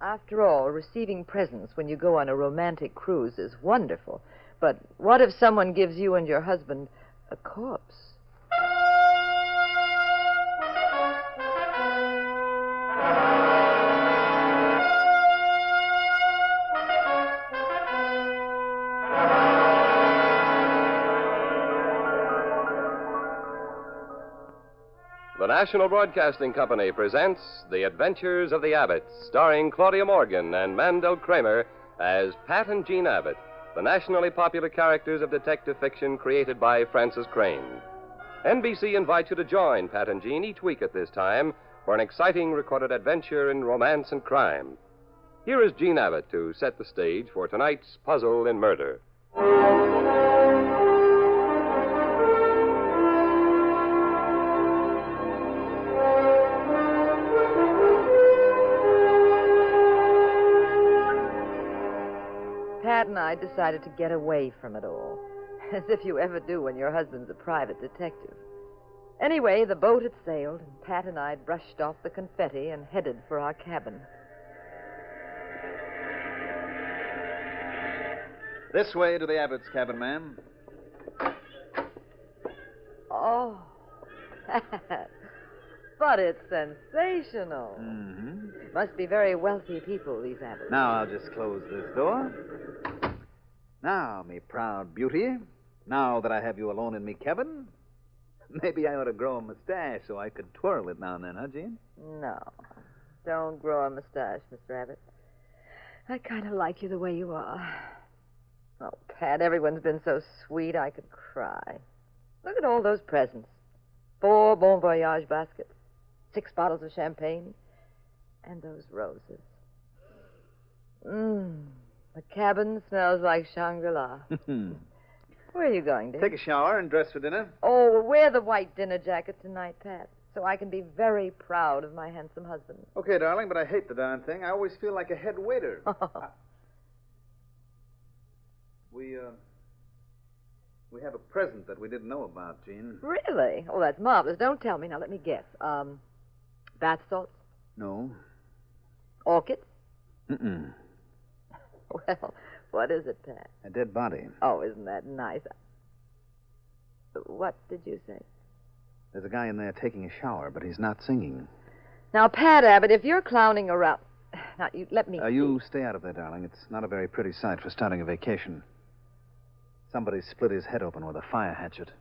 After all, receiving presents when you go on a romantic cruise is wonderful. But what if someone gives you and your husband a corpse? The National Broadcasting Company presents The Adventures of the Abbotts, starring Claudia Morgan and Mandel Kramer as Pat and Jean Abbott, the nationally popular characters of detective fiction created by Francis Crane. NBC invites you to join Pat and Jean each week at this time for an exciting recorded adventure in romance and crime. Here is Jean Abbott to set the stage for tonight's Puzzle in Murder. Pat and I decided to get away from it all, as if you ever do when your husband's a private detective. Anyway, the boat had sailed, and Pat and I brushed off the confetti and headed for our cabin. This way to the Abbott's cabin, ma'am. Oh, Pat. But it's sensational. Mm-hmm. Must be very wealthy people, these Abbotts. Now I'll just close this door. Now, me proud beauty, now that I have you alone in me cabin, maybe I ought to grow a mustache so I could twirl it now and then, huh, Jean? No, don't grow a mustache, Mr. Abbott. I kind of like you the way you are. Oh, Pat, everyone's been so sweet I could cry. Look at all those presents. 4 Bon Voyage baskets, 6 bottles of champagne, and those roses. The cabin smells like Shangri-La. Where are you going, dear? Take a shower and dress for dinner. Oh, wear the white dinner jacket tonight, Pat, so I can be very proud of my handsome husband. Okay, darling, but I hate the darn thing. I always feel like a head waiter. We have a present that we didn't know about, Jean. Really? Oh, that's marvelous. Don't tell me. Now, let me guess. Bath salts? No. Orchids? Mm-mm. Well, what is it, Pat? A dead body. Oh, isn't that nice? What did you say? There's a guy in there taking a shower, but he's not singing. Now, Pat Abbott, if you're clowning around... Now, let me... You stay out of there, darling. It's not a very pretty sight for starting a vacation. Somebody split his head open with a fire hatchet.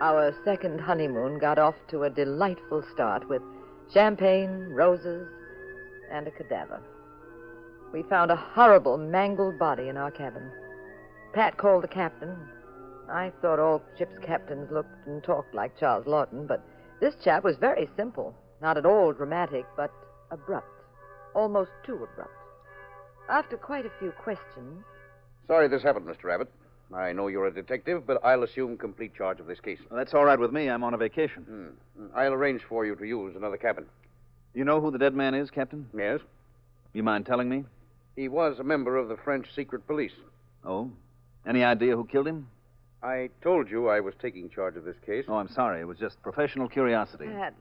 Our second honeymoon got off to a delightful start with champagne, roses, and a cadaver. We found a horrible, mangled body in our cabin. Pat called the captain. I thought all ship's captains looked and talked like Charles Lawton, but this chap was very simple. Not at all dramatic, but abrupt. Almost too abrupt. After quite a few questions... Sorry this happened, Mr. Abbott. I know you're a detective, but I'll assume complete charge of this case. Well, that's all right with me. I'm on a vacation. I'll arrange for you to use another cabin. You know who the dead man is, Captain? Yes. You mind telling me? He was a member of the French secret police. Oh? Any idea who killed him? I told you I was taking charge of this case. Oh, I'm sorry. It was just professional curiosity. Pat,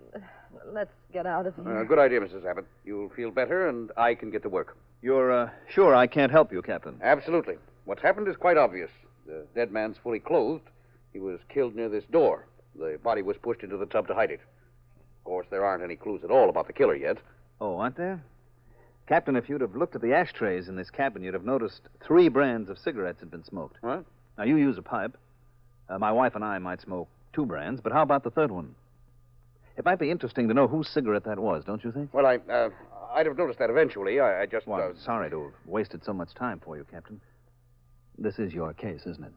let's get out of here. Good idea, Mrs. Abbott. You'll feel better, and I can get to work. You're sure I can't help you, Captain? Absolutely. What's happened is quite obvious. The dead man's fully clothed. He was killed near this door. The body was pushed into the tub to hide it. Of course, there aren't any clues at all about the killer yet. Oh, aren't there? Captain, if you'd have looked at the ashtrays in this cabin, you'd have noticed 3 brands of cigarettes had been smoked. What? Now, you use a pipe. My wife and I might smoke 2 brands, but how about the third one? It might be interesting to know whose cigarette that was, don't you think? Well, I'd have noticed that eventually. I just... Well, I'm sorry to have wasted so much time for you, Captain. This is your case, isn't it?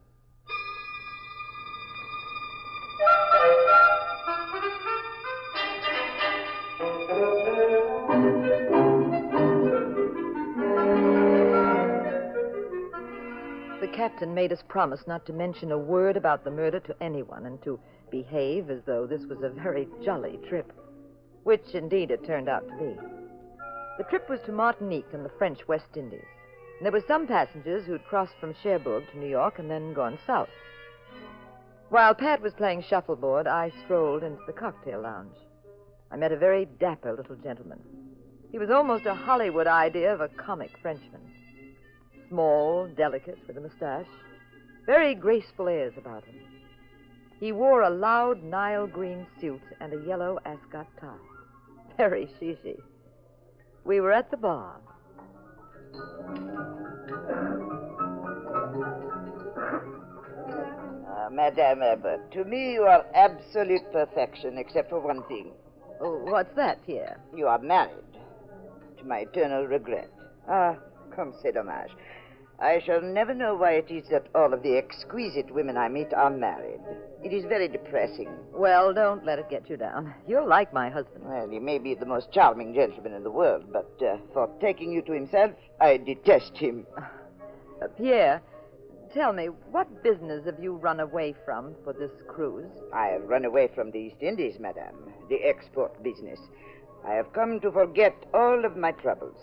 The captain made us promise not to mention a word about the murder to anyone and to behave as though this was a very jolly trip, which indeed it turned out to be. The trip was to Martinique in the French West Indies. And there were some passengers who'd crossed from Cherbourg to New York and then gone south. While Pat was playing shuffleboard, I strolled into the cocktail lounge. I met a very dapper little gentleman. He was almost a Hollywood idea of a comic Frenchman. Small, delicate, with a mustache. Very graceful airs about him. He wore a loud Nile-green suit and a yellow ascot tie. Very chic. We were at the bar. Madame Abbott, to me you are absolute perfection, except for one thing. Oh, what's that, Pierre? You are married. To my eternal regret. Ah, comme c'est dommage. I shall never know why it is that all of the exquisite women I meet are married. It is very depressing. Well, don't let it get you down. You'll like my husband. Well, he may be the most charming gentleman in the world, but for taking you to himself, I detest him. Pierre, tell me, what business have you run away from for this cruise? I have run away from the East Indies, madame. The export business. I have come to forget all of my troubles.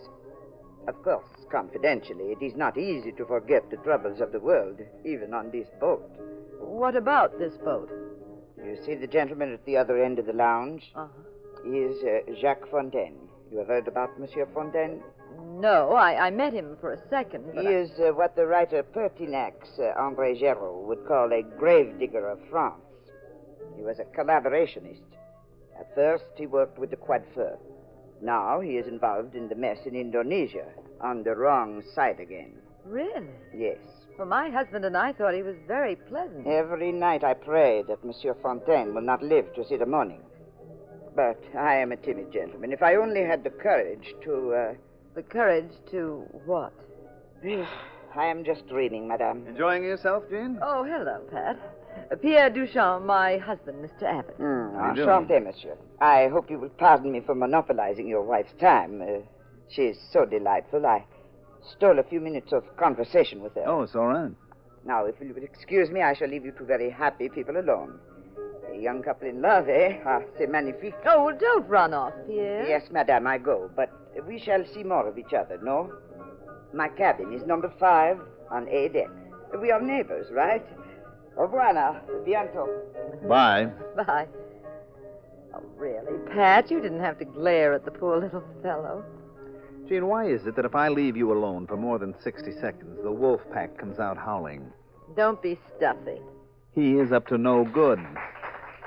Of course, confidentially, it is not easy to forget the troubles of the world, even on this boat. What about this boat? You see the gentleman at the other end of the lounge? Uh-huh. He is Jacques Fontaine. You have heard about Monsieur Fontaine? No, I met him for a second, but He is what the writer Pertinax, André Géraud, would call a gravedigger of France. He was a collaborationist. At first, he worked with the coiffeur. Now he is involved in the mess in Indonesia, on the wrong side again. Really? Yes. Well, my husband and I thought he was very pleasant. Every night I pray that Monsieur Fontaine will not live to see the morning. But I am a timid gentleman. If I only had the courage to, The courage to what? I am just dreaming, madame. Enjoying yourself, Jean? Oh, hello, Pat. Pierre Duchamp, my husband, Mr. Abbott. How you doing? Enchanté, monsieur. I hope you will pardon me for monopolizing your wife's time. She is so delightful. I stole a few minutes of conversation with her. Oh, it's all right. Now, if you would excuse me, I shall leave you two very happy people alone. A young couple in love, eh? Ah, c'est magnifique. Oh, well, don't run off, Pierre. Yes, madame, I go. But we shall see more of each other, no? My cabin is number 5 on A deck. We are neighbors, right? Au revoir now. Bientôt. Bye. Bye. Oh, really, Pat, you didn't have to glare at the poor little fellow. Jean, why is it that if I leave you alone for more than 60 seconds, the wolf pack comes out howling? Don't be stuffy. He is up to no good.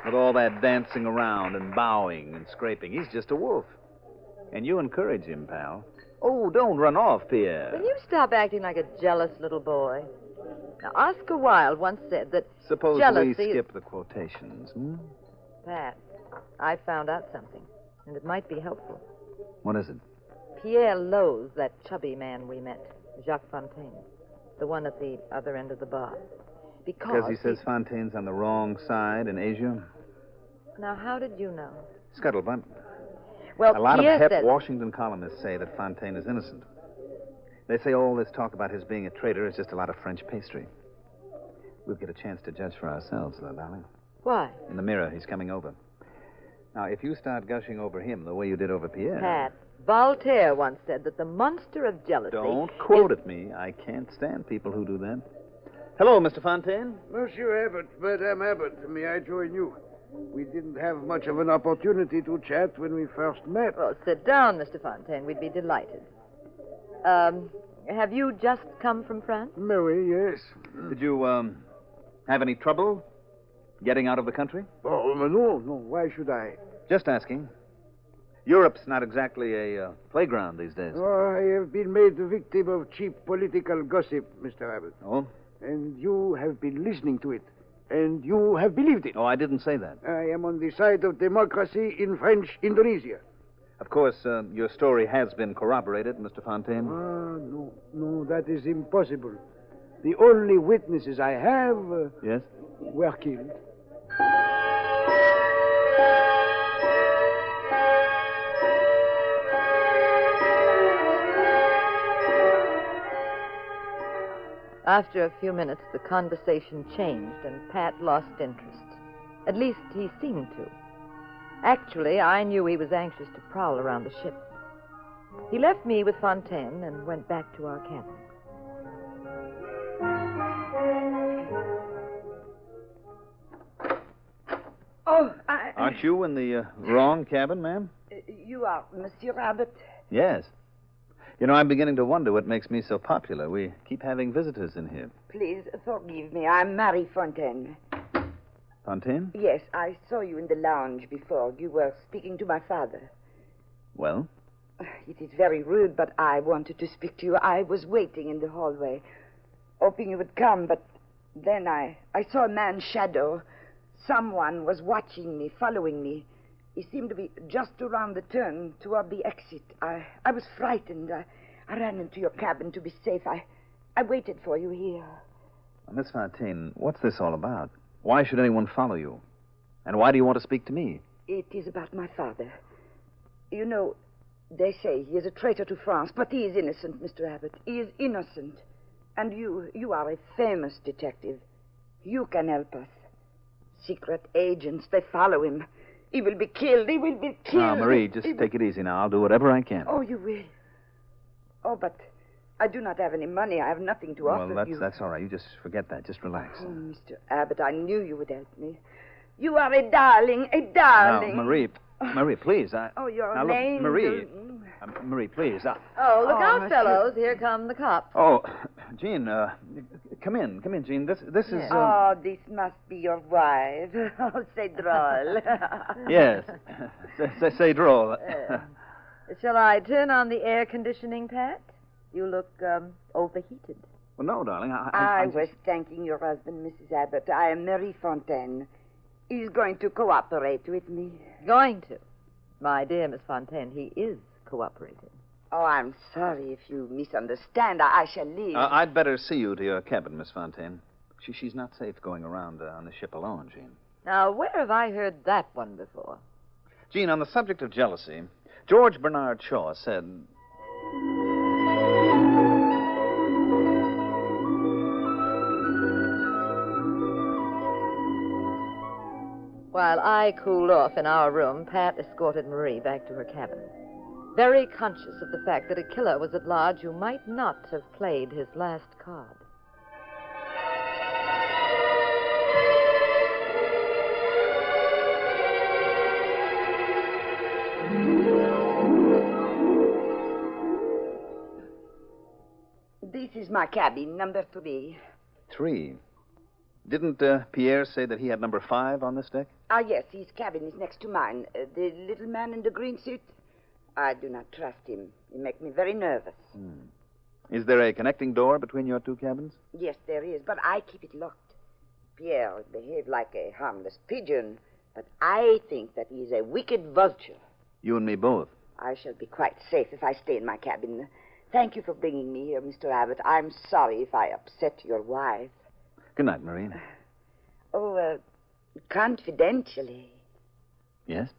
With all that dancing around and bowing and scraping, he's just a wolf. And you encourage him, pal. Oh, don't run off, Pierre. Will you stop acting like a jealous little boy? Now, Oscar Wilde once said that Suppose jealousy we skip the quotations, Pat, I found out something, and it might be helpful. What is it? Pierre loathes that chubby man we met, Jacques Fontaine, the one at the other end of the bar. Because he says Fontaine's on the wrong side in Asia? Now, how did you know? Scuttlebutt. Well, A lot Pierre of hep says... Washington columnists say that Fontaine is innocent. They say all this talk about his being a traitor is just a lot of French pastry. We'll get a chance to judge for ourselves, though, darling. Why? In the mirror, he's coming over. Now, if you start gushing over him the way you did over Pierre... Pat, Voltaire once said that the monster of jealousy... Don't quote at me. I can't stand people who do that. Hello, Mr. Fontaine. Monsieur Abbott, Madame Abbott, may I join you? We didn't have much of an opportunity to chat when we first met. Well, sit down, Mr. Fontaine. We'd be delighted. Have you just come from France? Mary, yes. Did you, have any trouble getting out of the country? Oh, no. Why should I? Just asking. Europe's not exactly a playground these days. Oh, I have been made the victim of cheap political gossip, Mr. Abbott. Oh? And you have been listening to it. And you have believed it. Oh, I didn't say that. I am on the side of democracy in French Indonesia. Of course, your story has been corroborated, Mr. Fontaine. No, that is impossible. The only witnesses I have Yes? were killed. After a few minutes, the conversation changed, and Pat lost interest. At least he seemed to. Actually, I knew he was anxious to prowl around the ship. He left me with Fontaine and went back to our cabin. Oh, Aren't you in the wrong cabin, ma'am? You are Monsieur Abbott? Yes. You know, I'm beginning to wonder what makes me so popular. We keep having visitors in here. Please forgive me. I'm Marie Fontaine. Fontaine? Yes, I saw you in the lounge before. You were speaking to my father. Well? It is very rude, but I wanted to speak to you. I was waiting in the hallway, hoping you would come, but then I saw a man's shadow. Someone was watching me, following me. He seemed to be just around the turn toward the exit. I was frightened. I ran into your cabin to be safe. I waited for you here. Miss Fontaine, what's this all about? Why should anyone follow you? And why do you want to speak to me? It is about my father. You know, they say he is a traitor to France, but he is innocent, Mr. Abbott. He is innocent. And you are a famous detective. You can help us. Secret agents, they follow him. He will be killed. He will be killed. Now, Marie, just take it easy now. I'll do whatever I can. Oh, you will? Oh, but I do not have any money. I have nothing to offer Well, you. that's all right. You just forget that. Just relax. Oh, Mr. Abbott, I knew you would help me. You are a darling, a darling. Now, Marie, please. Oh, you're now, an look, angel. Marie, please. Oh, look out, monsieur. fellows. Here come the cops. Oh, Jean, come in, Jean. This is. Oh, this must be your wife. Oh, c'est drôle. Yes. Say droll. Shall I turn on the air conditioning, Pat? You look overheated. Well, no, darling. I was thanking your husband, Mrs. Abbott. I am Marie Fontaine. He's going to cooperate with me. Going to. My dear Miss Fontaine, he is cooperating. Oh, I'm sorry if you misunderstand. I shall leave. I'd better see you to your cabin, Miss Fontaine. She's not safe going around on the ship alone, Jean. Now, where have I heard that one before? Jean, on the subject of jealousy, George Bernard Shaw said... While I cooled off in our room, Pat escorted Marie back to her cabin, very conscious of the fact that a killer was at large who might not have played his last card. This is my cabin, number 3. 3. Didn't Pierre say that he had number 5 on this deck? Ah, yes, his cabin is next to mine. The little man in the green suit. I do not trust him. He makes me very nervous. Is there a connecting door between your 2 cabins? Yes, there is, but I keep it locked. Pierre behaved like a harmless pigeon, but I think that he is a wicked vulture. You and me both. I shall be quite safe if I stay in my cabin. Thank you for bringing me here, Mr. Abbott. I'm sorry if I upset your wife. Good night, Marie. Oh, confidentially, Yes?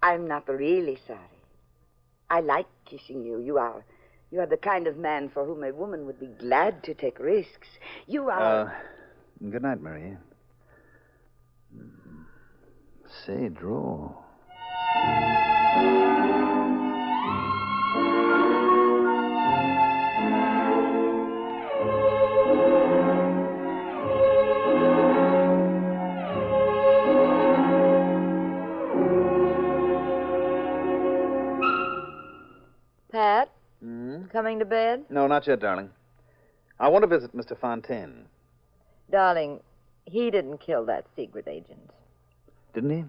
I'm not really sorry. I like kissing you. You are the kind of man for whom a woman would be glad to take risks. You are... Good night, Marie. Say, droll. Pat, coming to bed? No, not yet, darling. I want to visit Mr. Fontaine. Darling, he didn't kill that secret agent. Didn't he?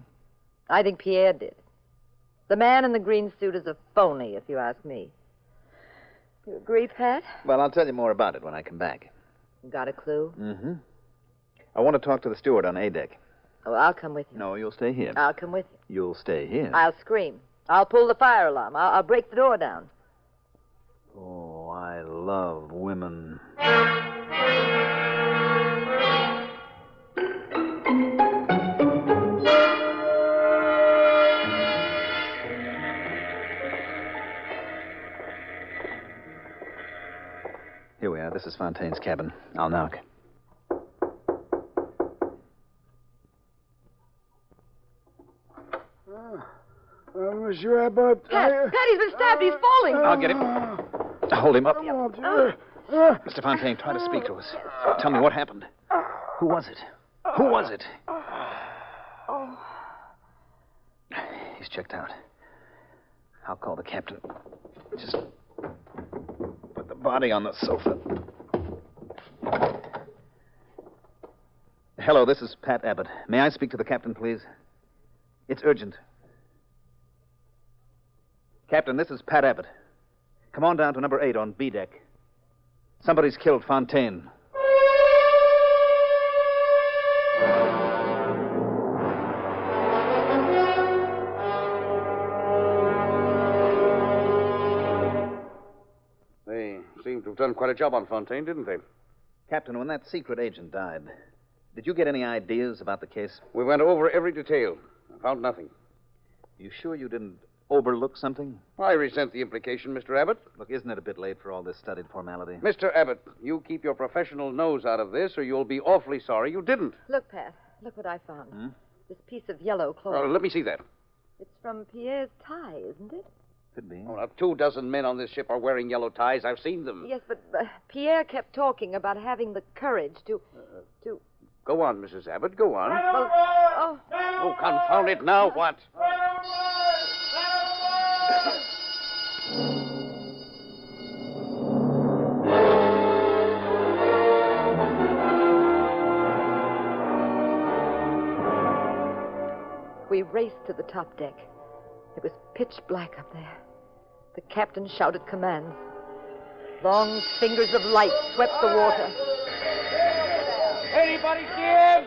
I think Pierre did. The man in the green suit is a phony, if you ask me. You agree, Pat? Well, I'll tell you more about it when I come back. Got a clue? Mm-hmm. I want to talk to the steward on A deck. Oh, I'll come with you. No, you'll stay here. I'll come with you. You'll stay here. I'll scream. I'll pull the fire alarm. I'll break the door down. Oh, I love women. Here we are. This is Fontaine's cabin. I'll knock. Monsieur Abbott. Pat, he's been stabbed. He's falling. I'll get him. Hold him up. Mon Dieu. Mr. Fontaine, try to speak to us. Tell me what happened. Who was it? Who was it? Oh. He's checked out. I'll call the captain. Just put the body on the sofa. Hello, this is Pat Abbott. May I speak to the captain, please? It's urgent. Captain, this is Pat Abbott. Come on down to number 8 on B deck. Somebody's killed Fontaine. They seem to have done quite a job on Fontaine, didn't they? Captain, when that secret agent died, did you get any ideas about the case? We went over every detail. I found nothing. You sure you didn't overlook something? I resent the implication, Mr. Abbott. Look, isn't it a bit late for all this studied formality? Mr. Abbott, you keep your professional nose out of this, or you'll be awfully sorry you didn't. Look, Pat. Look what I found. This piece of yellow cloth. Let me see that. It's from Pierre's tie, isn't it? Could be. Oh, now, 24 men on this ship are wearing yellow ties. I've seen them. Yes, but Pierre kept talking about having the courage to... Go on, Mrs. Abbott. Go on. Well, Oh, confound it. Now what? We raced to the top deck. It was pitch black up there. The captain shouted commands. Long fingers of light swept the water. Anybody see him?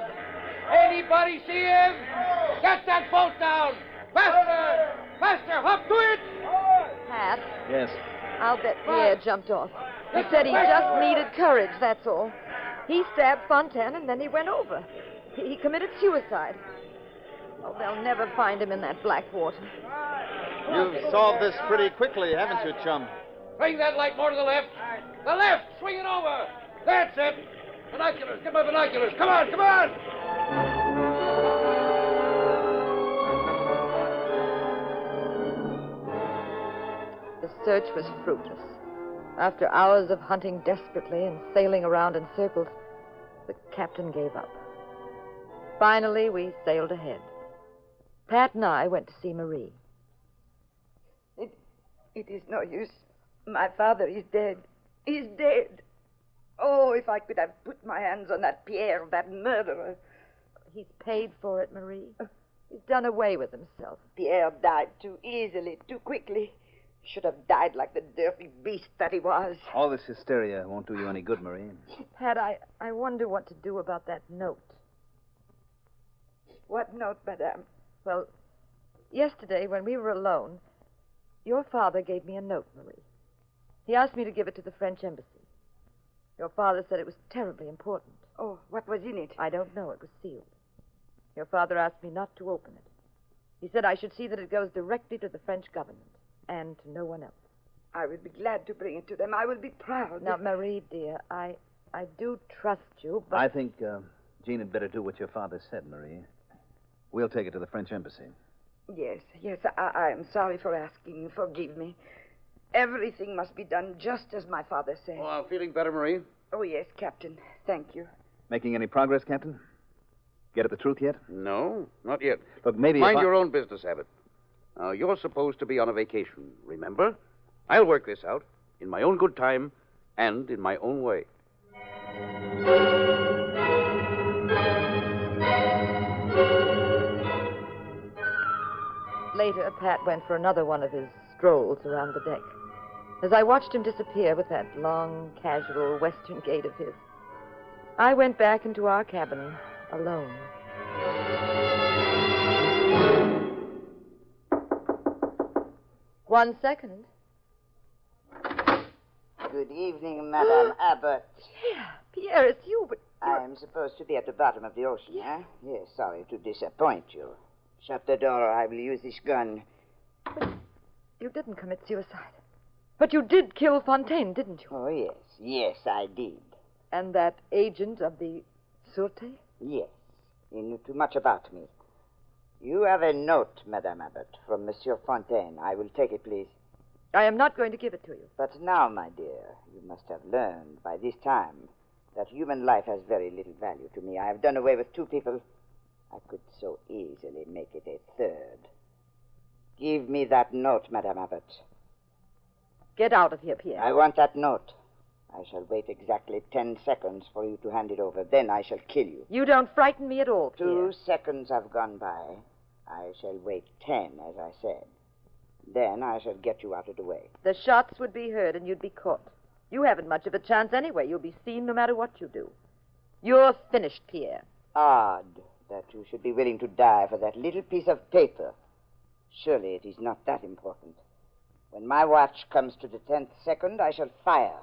Anybody see him? Get that boat down! Faster! Faster! Up to it! Pat, Yes. I'll bet Pierre jumped off. He said he just needed courage, that's all. He stabbed Fontaine and then he went over. He committed suicide. Oh, they'll never find him in that black water. You've solved this pretty quickly, haven't you, chum? Swing that light more to the left. The left! Swing it over! That's it! Binoculars! Get my binoculars! Come on! Come on! The search was fruitless. After hours of hunting desperately and sailing around in circles, the captain gave up. Finally, we sailed ahead. Pat and I went to see Marie. It is no use. My father is dead. He's dead. Oh, if I could have put my hands on that Pierre, that murderer. He's paid for it, Marie. He's done away with himself. Pierre died too easily, too quickly. Should have died like the dirty beast that he was. All this hysteria won't do you any good, Marie. Pat, I wonder what to do about that note. What note, madame? Well, yesterday when we were alone, your father gave me a note, Marie. He asked me to give it to the French embassy. Your father said it was terribly important. Oh, what was in it? I don't know. It was sealed. Your father asked me not to open it. He said I should see that it goes directly to the French government and to no one else. I will be glad to bring it to them. I will be proud. Now, Marie, dear, I do trust you, but... I think Jean had better do what your father said, Marie. We'll take it to the French embassy. Yes, I am sorry for asking. Forgive me. Everything must be done just as my father said. Oh, I'm feeling better, Marie. Oh, yes, Captain. Thank you. Making any progress, Captain? Get at the truth yet? No, not yet. Look, maybe Mind if your own business, Abbott. Now, you're supposed to be on a vacation, remember? I'll work this out in my own good time and in my own way. Later, Pat went for another one of his strolls around the deck. As I watched him disappear with that long, casual western gait of his, I went back into our cabin alone. One second. Good evening, Madame Abbott. Pierre, it's you, but I am supposed to be at the bottom of the ocean, huh? Yes, sorry to disappoint you. Shut the door or I will use this gun. you didn't commit suicide. But you did kill Fontaine, didn't you? Oh, yes. Yes, I did. And that agent of the Sûreté? Yes. He knew too much about me. You have a note, Madame Abbott, from Monsieur Fontaine. I will take it, please. I am not going to give it to you. But now, my dear, you must have learned by this time that human life has very little value to me. I have done away with 2 people. I could so easily make it a 3rd. Give me that note, Madame Abbott. Get out of here, Pierre. I want that note. I shall wait exactly 10 seconds for you to hand it over. Then I shall kill you. You don't frighten me at all, Pierre. 2 seconds have gone by. I shall wait 10, as I said. Then I shall get you out of the way. The shots would be heard and you'd be caught. You haven't much of a chance anyway. You'll be seen no matter what you do. You're finished, Pierre. Odd that you should be willing to die for that little piece of paper. Surely it is not that important. When my watch comes to the 10th second, I shall fire.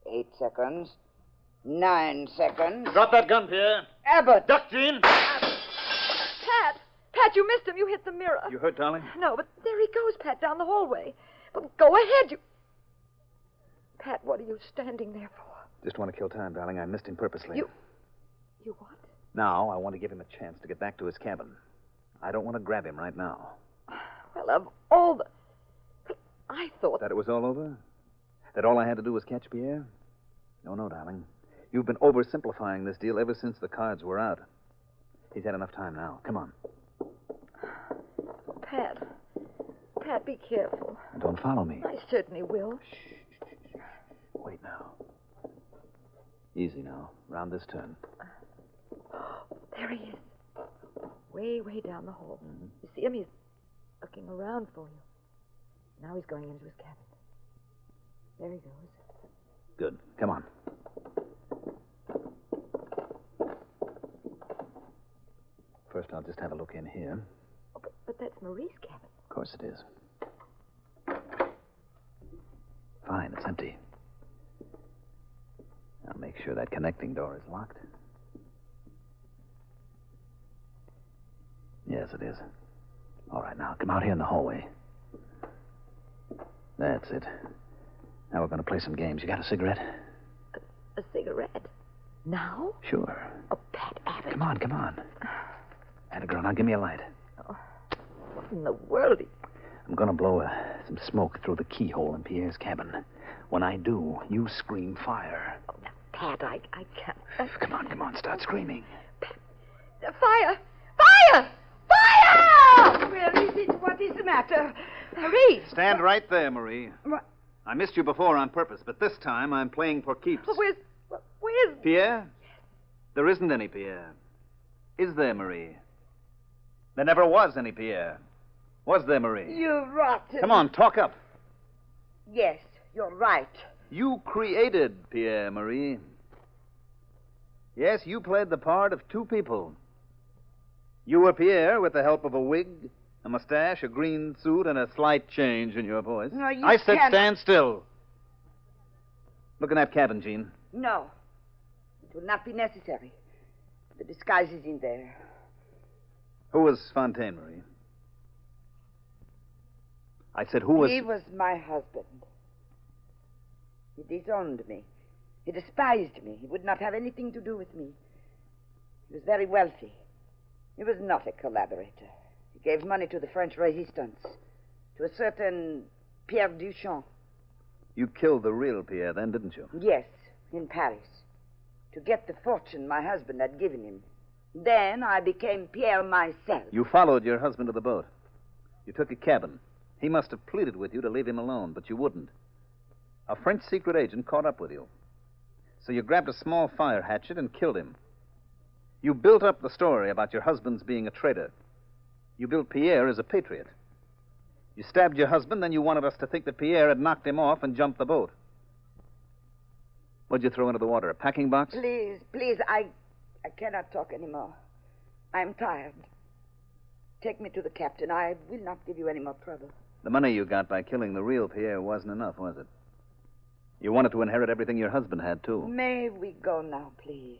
8 seconds. 9 seconds. Drop that gun, Pierre. Abbott! Duck, Jean. Pat, you missed him. You hit the mirror. You hurt, darling? No, but there he goes, Pat, down the hallway. But go ahead, you... Pat, what are you standing there for? Just want to kill time, darling. I missed him purposely. You what? Now, I want to give him a chance to get back to his cabin. I don't want to grab him right now. Well, of all the... But I thought... That it was all over? That all I had to do was catch Pierre? No, darling. You've been oversimplifying this deal ever since the cards were out. He's had enough time now. Come on. Pat, be careful. Don't follow me. I certainly will. Shh. Wait now. Easy now. Round this turn. There he is. Way down the hall. Mm-hmm. You see him? He's looking around for you. Now he's going into his cabin. There he goes. Good. Come on. First, I'll just have a look in here. Oh, but that's Marie's cabin. Of course it is. Fine, it's empty. I'll make sure that connecting door is locked. Yes, it is. All right, now, come out here in the hallway. That's it. Now we're going to play some games. You got a cigarette? A cigarette? Now? Sure. Oh, Pat Abbott. Come on. Atta girl, now give me a light. Oh, what in the world? I'm going to blow some smoke through the keyhole in Pierre's cabin. When I do, you scream fire. Oh, now, Pat, I can't. Come on, start screaming. Pat, fire! Fire! Fire! Where is it? What is the matter? Marie! Stand right there, Marie. What? I missed you before on purpose, but this time I'm playing for keeps. Where's... Pierre? There isn't any Pierre. Is there, Marie? There never was any Pierre. Was there, Marie? You rotten. Come on, talk up. Yes, you're right. You created Pierre, Marie. Yes, you played the part of 2 people. You were Pierre with the help of a wig, a mustache, a green suit, and a slight change in your voice. No, you I said cannot. stand still. Look in that cabin, Jean. No. It will not be necessary. The disguise is in there. Who was Fontaine, Marie? I said, who was... He was my husband. He disowned me. He despised me. He would not have anything to do with me. He was very wealthy. He was not a collaborator. He gave money to the French resistance, to a certain Pierre Duchamp. You killed the real Pierre then, didn't you? Yes, in Paris, to get the fortune my husband had given him. Then I became Pierre myself. You followed your husband to the boat. You took a cabin. He must have pleaded with you to leave him alone, but you wouldn't. A French secret agent caught up with you. So you grabbed a small fire hatchet and killed him. You built up the story about your husband's being a traitor. You built Pierre as a patriot. You stabbed your husband, then you wanted us to think that Pierre had knocked him off and jumped the boat. What'd you throw into the water? A packing box? Please, I cannot talk anymore. I'm tired. Take me to the captain. I will not give you any more trouble. The money you got by killing the real Pierre wasn't enough, was it? You wanted to inherit everything your husband had, too. May we go now, please?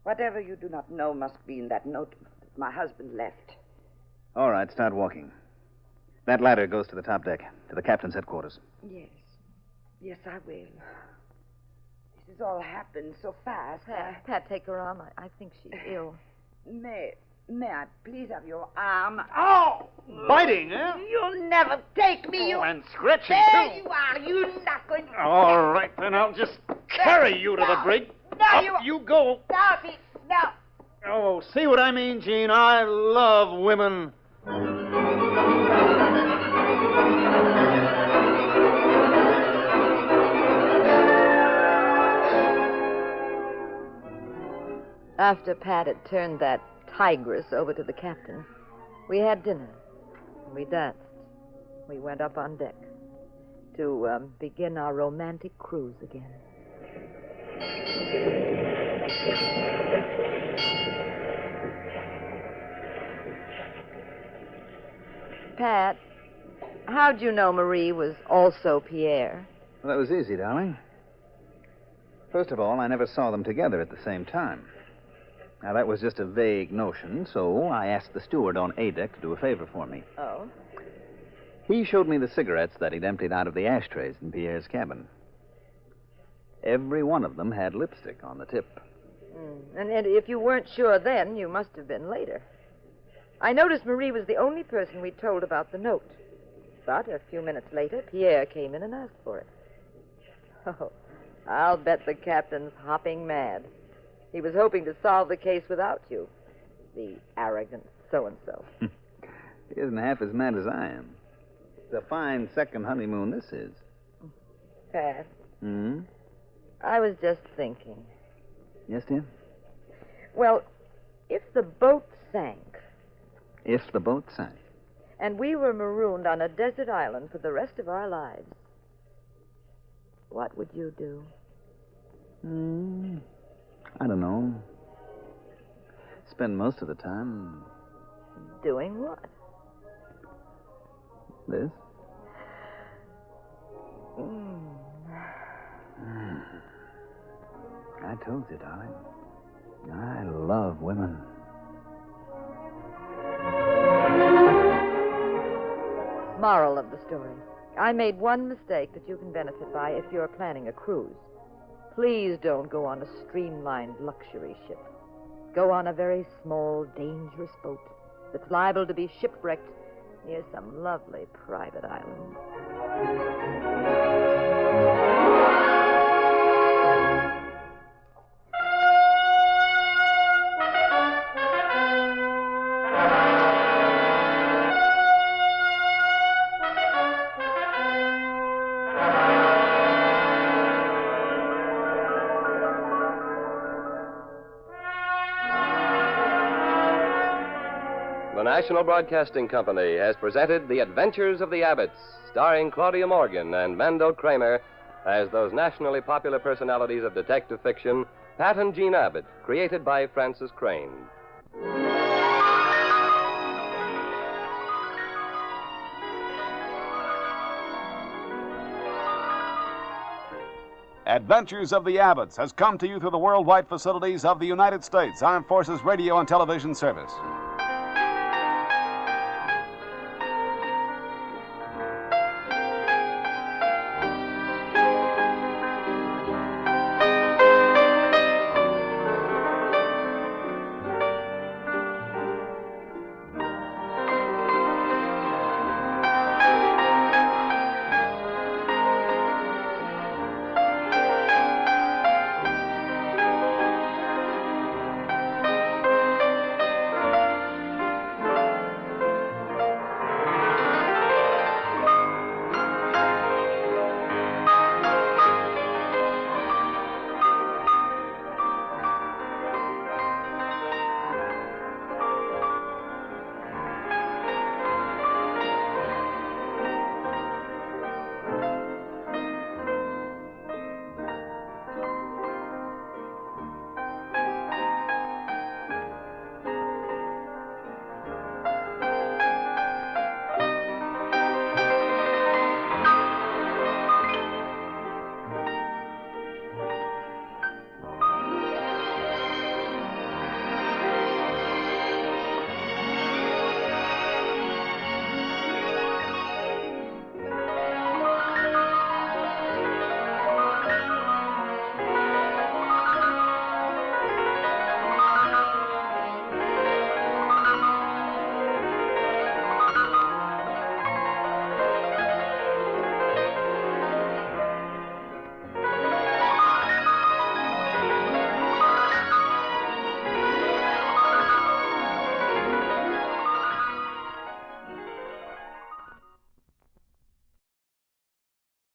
Whatever you do not know must be in that note that my husband left. All right, start walking. That ladder goes to the top deck, to the captain's headquarters. Yes, I will. This has all happened so fast. Pat, take her arm. I think she's ill. May May I please have your arm? Oh! Biting, eh? You'll never take me, you... Oh, and scratching, There too. you are. You're not going to... All right, then I'll just carry you to the brig. No, Up you go. Stop it. No. Oh, see what I mean, Gene? I love women. After Pat had turned that tigress over to the captain, we had dinner. We danced. We went up on deck to begin our romantic cruise again. Pat, how'd you know Marie was also Pierre? Well, that was easy, darling. First of all, I never saw them together at the same time. Now, that was just a vague notion, so I asked the steward on A deck to do a favor for me. Oh? He showed me the cigarettes that he'd emptied out of the ashtrays in Pierre's cabin. Every one of them had lipstick on the tip. And if you weren't sure then, you must have been later. I noticed Marie was the only person we told about the note. But a few minutes later, Pierre came in and asked for it. Oh, I'll bet the captain's hopping mad. He was hoping to solve the case without you. The arrogant so-and-so. He isn't half as mad as I am. It's a fine second honeymoon this is. Pat, Hmm? I was just thinking. Yes, dear? Well, if the boat sank, If the boat sank. and we were marooned on a desert island for the rest of our lives, what would you do? I don't know. Spend most of the time Doing what? this. I told you, darling. I love women. Moral of the story. I made one mistake that you can benefit by if you're planning a cruise. Please don't go on a streamlined luxury ship. Go on a very small, dangerous boat that's liable to be shipwrecked near some lovely private island. The National Broadcasting Company has presented The Adventures of the Abbotts, starring Claudia Morgan and Mendel Kramer as those nationally popular personalities of detective fiction, Pat and Jean Abbott, created by Francis Crane. Adventures of the Abbotts has come to you through the worldwide facilities of the United States Armed Forces Radio and Television Service.